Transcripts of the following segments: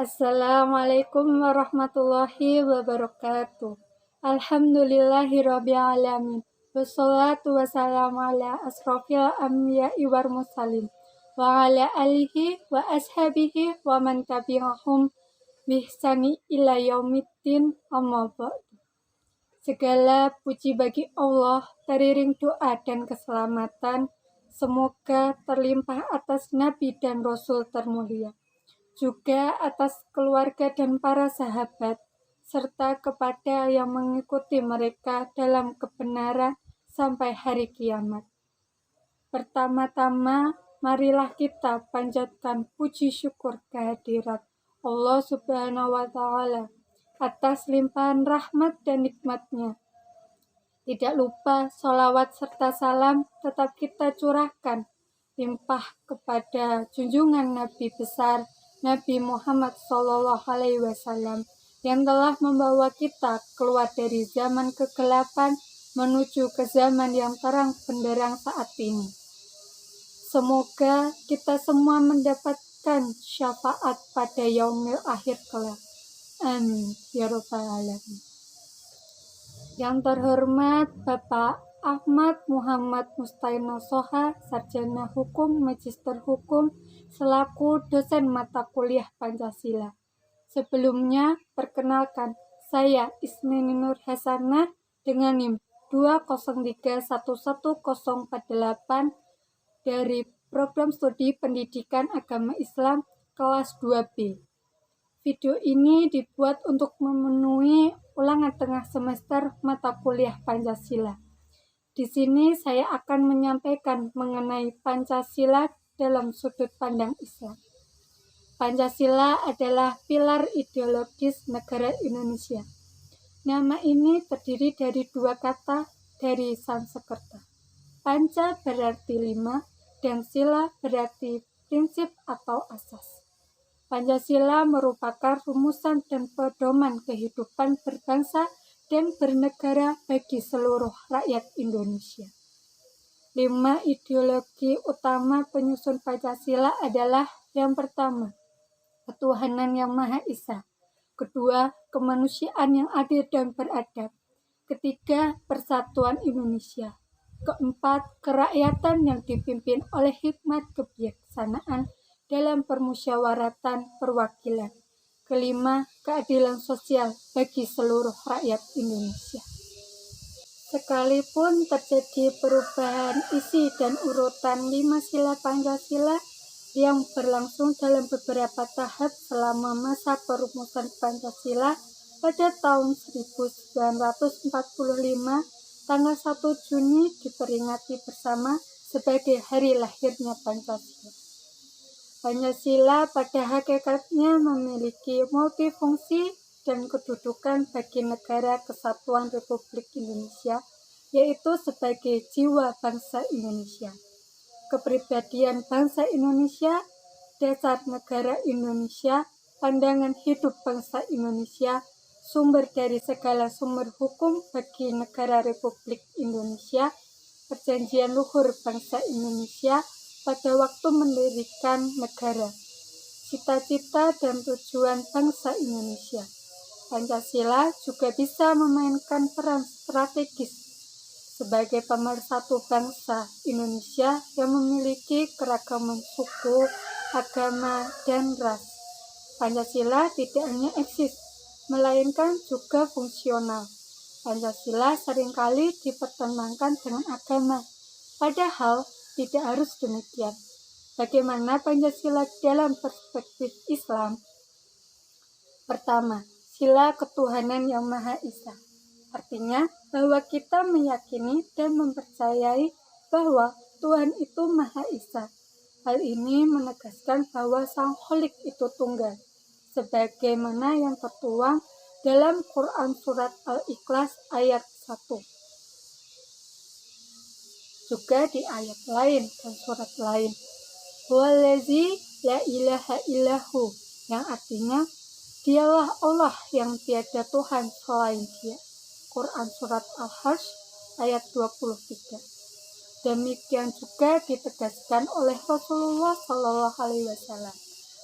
Assalamualaikum warahmatullahi wabarakatuh. Alhamdulillahirabbil alamin. Wassalatu wassalamu ala asrofil anbiya'i wal mursalin wa ala alihi wa ashabihi wa man tabi'ahum bi ihsani ila yaumiddin, amma ba'du. Segala puji bagi Allah, teriring doa dan keselamatan semoga terlimpah atas Nabi dan Rasul termulia, juga atas keluarga dan para sahabat, serta kepada yang mengikuti mereka dalam kebenaran sampai hari kiamat. Pertama-tama, marilah kita panjatkan puji syukur kehadirat Allah Subhanahu wa Ta'ala atas limpahan rahmat dan nikmatnya. Tidak lupa sholawat serta salam tetap kita curahkan limpah kepada junjungan Nabi besar Nabi Muhammad SAW yang telah membawa kita keluar dari zaman kegelapan menuju ke zaman yang terang benderang saat ini. Semoga kita semua mendapatkan syafaat pada yaumil akhir kelak. Amin ya rabbal alamin. Yang terhormat Bapak Ahmad Muhammad Mustaina Soha, Sarjana Hukum, Magister Hukum, selaku dosen mata kuliah Pancasila. Sebelumnya, perkenalkan, saya Ismini Nur Hasanah dengan NIM 203111048 dari Program Studi Pendidikan Agama Islam kelas 2B. Video ini dibuat untuk memenuhi ulangan tengah semester mata kuliah Pancasila. Di sini saya akan menyampaikan mengenai Pancasila dalam sudut pandang Islam. Pancasila adalah pilar ideologis negara Indonesia. Nama ini terdiri dari dua kata dari Sanskerta. Panca berarti 5 dan sila berarti prinsip atau asas. Pancasila merupakan rumusan dan pedoman kehidupan berbangsa dan bernegara bagi seluruh rakyat Indonesia. 5 ideologi utama penyusun Pancasila adalah: yang pertama, ketuhanan yang Maha Esa; kedua, kemanusiaan yang adil dan beradab; ketiga, persatuan Indonesia; keempat, kerakyatan yang dipimpin oleh hikmat kebijaksanaan dalam permusyawaratan perwakilan; kelima, keadilan sosial bagi seluruh rakyat Indonesia. Sekalipun terjadi perubahan isi dan urutan 5 sila Pancasila yang berlangsung dalam beberapa tahap selama masa perumusan Pancasila, pada tahun 1945, tanggal 1 Juni diperingati bersama sebagai hari lahirnya Pancasila. Pancasila pada hakikatnya memiliki multifungsi dan kedudukan bagi Negara Kesatuan Republik Indonesia, yaitu sebagai jiwa bangsa Indonesia, kepribadian bangsa Indonesia, dasar negara Indonesia, pandangan hidup bangsa Indonesia, sumber dari segala sumber hukum bagi negara Republik Indonesia, perjanjian luhur bangsa Indonesia pada waktu mendirikan negara, cita-cita dan tujuan bangsa Indonesia. Pancasila juga bisa memainkan peran strategis sebagai pemersatu bangsa Indonesia yang memiliki keragaman suku, agama, dan ras. Pancasila tidak hanya eksis, melainkan juga fungsional. Pancasila seringkali dipertentangkan dengan agama, padahal tidak harus demikian. Bagaimana Pancasila dalam perspektif Islam? Pertama, sila ketuhanan yang Maha Esa. Artinya bahwa kita meyakini dan mempercayai bahwa Tuhan itu Maha Esa. Hal ini menegaskan bahwa Sang Kholik itu tunggal, sebagaimana yang tertuang dalam Quran Surat Al-Ikhlas ayat 1. Juga di ayat lain dan surat lain, Huwallazi la ilaha illahu, yang artinya Dialah Allah yang tiada Tuhan selain Dia. Quran Surat Al-Hajj ayat 23. Demikian juga ditegaskan oleh Rasulullah SAW.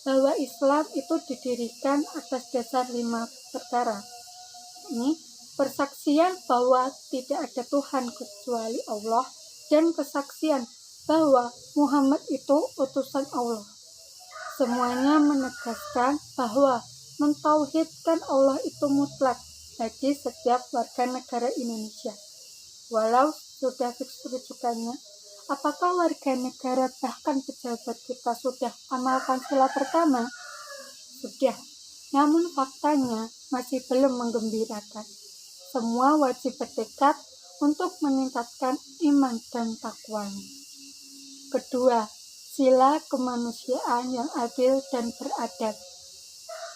bahwa Islam itu didirikan atas dasar 5 perkara. Ini persaksian bahwa tidak ada Tuhan kecuali Allah dan kesaksian bahwa Muhammad itu utusan Allah. Semuanya menegaskan bahwa mentauhidkan Allah itu mutlak bagi setiap warga negara Indonesia. Walau sudah fix rujukannya, apakah warga negara bahkan pejabat kita sudah amalkan sila pertama? Sudah, namun faktanya masih belum menggembirakan. Semua wajib bertekad untuk meningkatkan iman dan takwanya. Kedua, sila kemanusiaan yang adil dan beradab.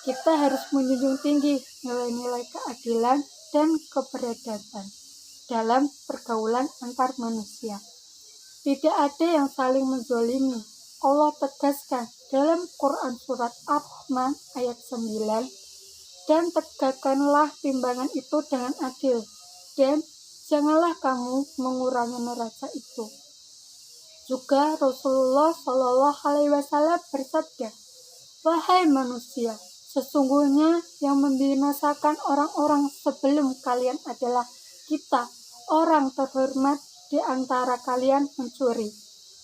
Kita harus menjunjung tinggi nilai-nilai keadilan dan keberadaban dalam pergaulan antar manusia. Tidak ada yang saling menzolimi. Allah tegaskan dalam Quran surat Ar-Rahman ayat 9, dan tegakkanlah timbangan itu dengan adil, dan janganlah kamu mengurangi neraca itu. Juga Rasulullah SAW bersabda, wahai manusia, sesungguhnya yang membinasakan orang-orang sebelum kalian adalah kita, orang terhormat di antara kalian mencuri.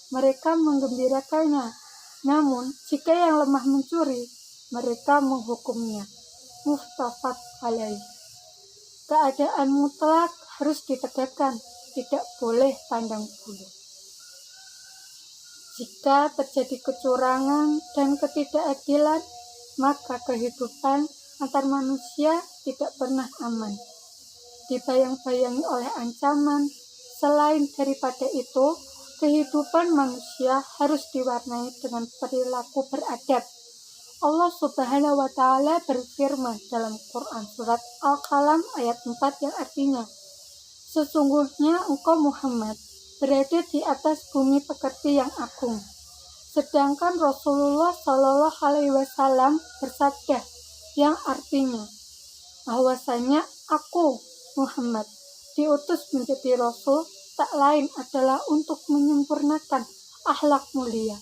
Mereka menggembirakannya, namun jika yang lemah mencuri, mereka menghukumnya. Muttafaq alaih. Keadaan mutlak harus ditegakkan, tidak boleh pandang bulu. Jika terjadi kecurangan dan ketidakadilan, maka kehidupan antar manusia tidak pernah aman. Dibayang-bayangi oleh ancaman. Selain daripada itu, kehidupan manusia harus diwarnai dengan perilaku beradab. Allah Subhanahu wa Ta'ala berfirman dalam Quran surat Al-Qalam ayat 4 yang artinya, sesungguhnya engkau Muhammad berada di atas bumi pekerti yang agung. Sedangkan Rasulullah SAW bersabda yang artinya bahwasanya aku Muhammad diutus menjadi Rasul tak lain adalah untuk menyempurnakan akhlak mulia.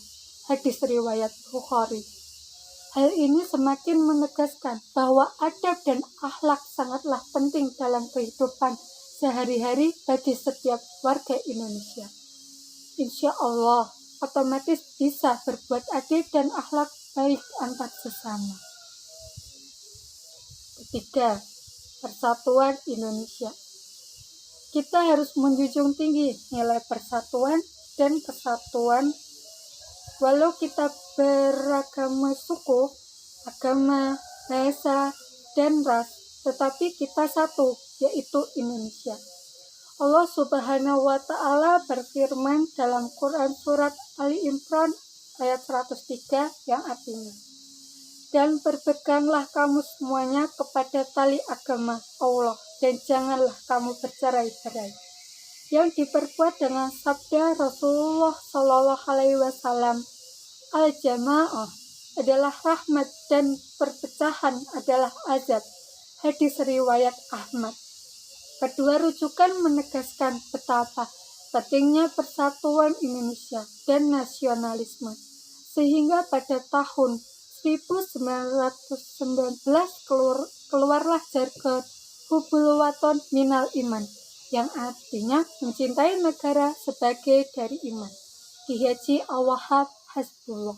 Hadis riwayat Bukhari. Hal ini semakin menegaskan bahwa adab dan akhlak sangatlah penting dalam kehidupan sehari-hari bagi setiap warga Indonesia. Insya Allah, otomatis bisa berbuat adil dan akhlak baik antar sesama. Ketiga, persatuan Indonesia. Kita harus menjunjung tinggi nilai persatuan dan kesatuan. Walau kita beragama suku, agama, bahasa, dan ras, tetapi kita satu, yaitu Indonesia. Allah Subhanahu wa Ta'ala berfirman dalam Quran surat Ali Imran ayat 103 yang artinya, dan berpeganglah kamu semuanya kepada tali agama Allah, dan janganlah kamu bercerai-berai. Yang diperkuat dengan sabda Rasulullah SAW, al-jamaah adalah rahmat dan perpecahan adalah azab. Hadis riwayat Ahmad. Kedua rujukan menegaskan betapa pentingnya persatuan Indonesia dan nasionalisme, sehingga pada tahun 1919 keluarlah jargon Hubul Waton Minal Iman, yang artinya mencintai negara sebagai dari iman. Ki Haji Al-Wahab Hasbullah.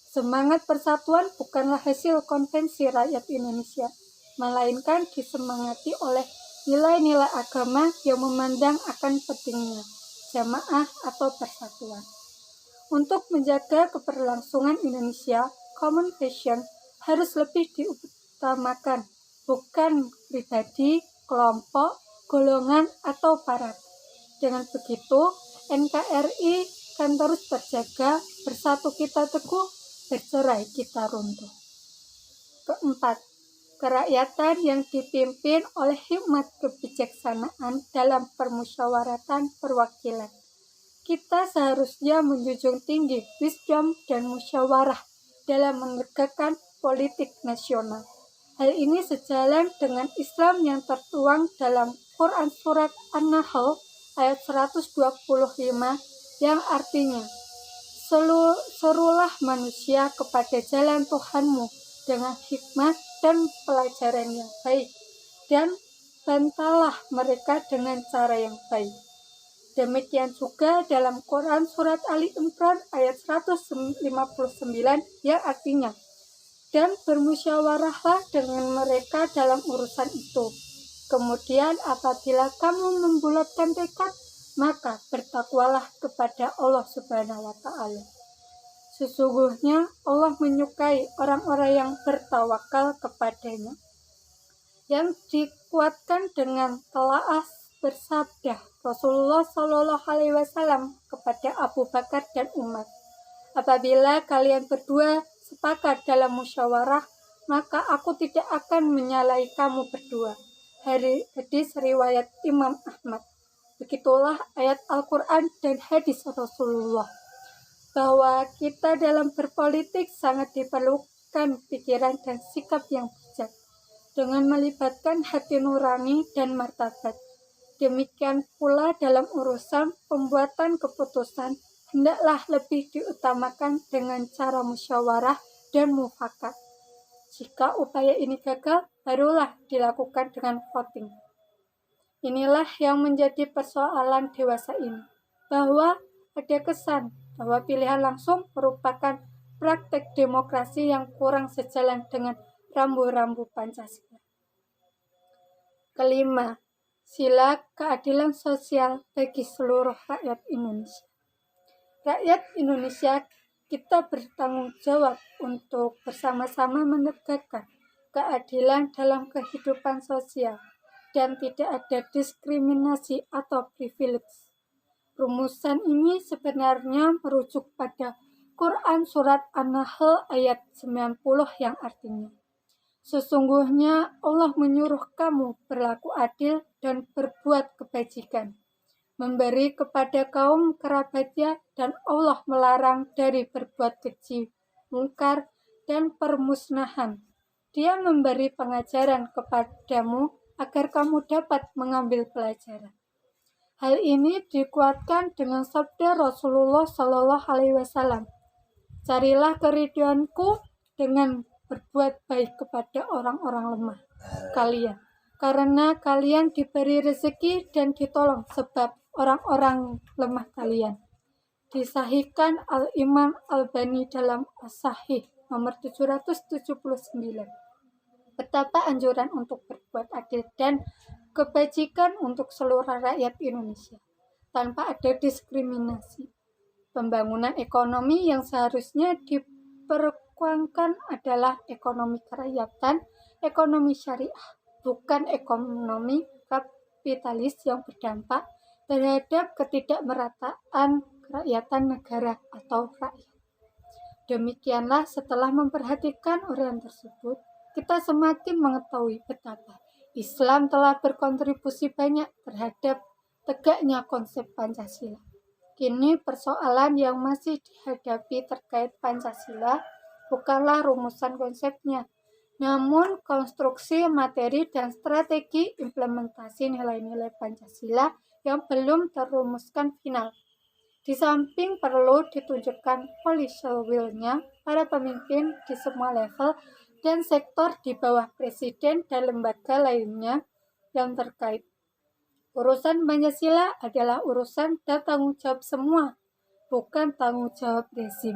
Semangat persatuan bukanlah hasil konvensi rakyat Indonesia, melainkan disemangati oleh nilai-nilai agama yang memandang akan pentingnya jamaah atau persatuan. Untuk menjaga keberlangsungan Indonesia, common vision harus lebih diutamakan, bukan pribadi, kelompok, golongan, atau parat. Dengan begitu, NKRI kan terus terjaga, bersatu kita teguh, bercerai kita runtuh. Keempat, kerakyatan yang dipimpin oleh hikmat kebijaksanaan dalam permusyawaratan perwakilan. Kita seharusnya menjunjung tinggi wisdom dan musyawarah dalam menegakkan politik nasional. Hal ini sejalan dengan Islam yang tertuang dalam Quran surat An-Nahl ayat 125 yang artinya, Serulah manusia kepada jalan Tuhanmu dengan hikmah dan pelajaran yang baik, dan bantalah mereka dengan cara yang baik. Demikian juga dalam Quran Surat Ali Imran ayat 159 yang artinya, dan bermusyawarahlah dengan mereka dalam urusan itu. Kemudian apabila kamu membulatkan tekad, maka bertakwalah kepada Allah Subhanahu wa Ta'ala. Sesungguhnya Allah menyukai orang-orang yang bertawakal kepadanya. Yang dikuatkan dengan telaah bersabda Rasulullah Shallallahu Alaihi Wasallam kepada Abu Bakar dan Umar, apabila kalian berdua sepakat dalam musyawarah, maka aku tidak akan menyalahi kamu berdua. Hadis riwayat Imam Ahmad. Begitulah ayat Al-Quran dan hadis Rasulullah. Bahwa kita dalam berpolitik sangat diperlukan pikiran dan sikap yang bijak, dengan melibatkan hati nurani dan martabat. Demikian pula dalam urusan pembuatan keputusan, hendaklah lebih diutamakan dengan cara musyawarah dan mufakat. Jika upaya ini gagal, barulah dilakukan dengan voting. Inilah yang menjadi persoalan dewasa ini, bahwa ada kesan bahwa pilihan langsung merupakan praktek demokrasi yang kurang sejalan dengan rambu-rambu Pancasila. Kelima, sila keadilan sosial bagi seluruh rakyat Indonesia. Rakyat Indonesia, kita bertanggung jawab untuk bersama-sama menegakkan keadilan dalam kehidupan sosial dan tidak ada diskriminasi atau privilege. Rumusan ini sebenarnya merujuk pada Quran Surat An-Nahl ayat 90 yang artinya, sesungguhnya Allah menyuruh kamu berlaku adil dan berbuat kebajikan, memberi kepada kaum kerabatnya, dan Allah melarang dari berbuat keji, mungkar, dan permusnahan. Dia memberi pengajaran kepadamu agar kamu dapat mengambil pelajaran. Hal ini dikuatkan dengan sabda Rasulullah Shallallahu Alaihi Wasallam, carilah keridhaanku dengan berbuat baik kepada orang-orang lemah kalian, karena kalian diberi rezeki dan ditolong sebab orang-orang lemah kalian. Disahihkan Al-Imam Al-Bani dalam As-Sahih nomor 779. Betapa anjuran untuk berbuat adil dan kebajikan untuk seluruh rakyat Indonesia tanpa ada diskriminasi. Pembangunan ekonomi yang seharusnya diperkuatkan adalah ekonomi kerakyatan, ekonomi syariah, bukan ekonomi kapitalis yang berdampak terhadap ketidakmerataan kerakyatan negara atau rakyat. Demikianlah, setelah memperhatikan uraian tersebut, kita semakin mengetahui betapa Islam telah berkontribusi banyak terhadap tegaknya konsep Pancasila. Kini persoalan yang masih dihadapi terkait Pancasila bukanlah rumusan konsepnya, namun konstruksi materi dan strategi implementasi nilai-nilai Pancasila yang belum terumuskan final. Di samping perlu ditunjukkan political will-nya para pemimpin di semua level dan sektor di bawah presiden dan lembaga lainnya yang terkait. Urusan Pancasila adalah urusan dan tanggung jawab semua, bukan tanggung jawab rezim.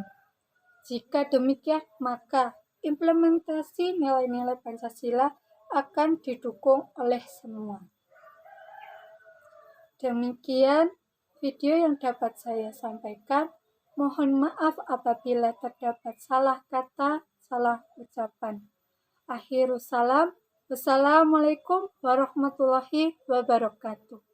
Jika demikian, maka implementasi nilai-nilai Pancasila akan didukung oleh semua. Demikian video yang dapat saya sampaikan. Mohon maaf apabila terdapat salah kata, salah ucapan. Akhirus salam. Wassalamualaikum warahmatullahi wabarakatuh.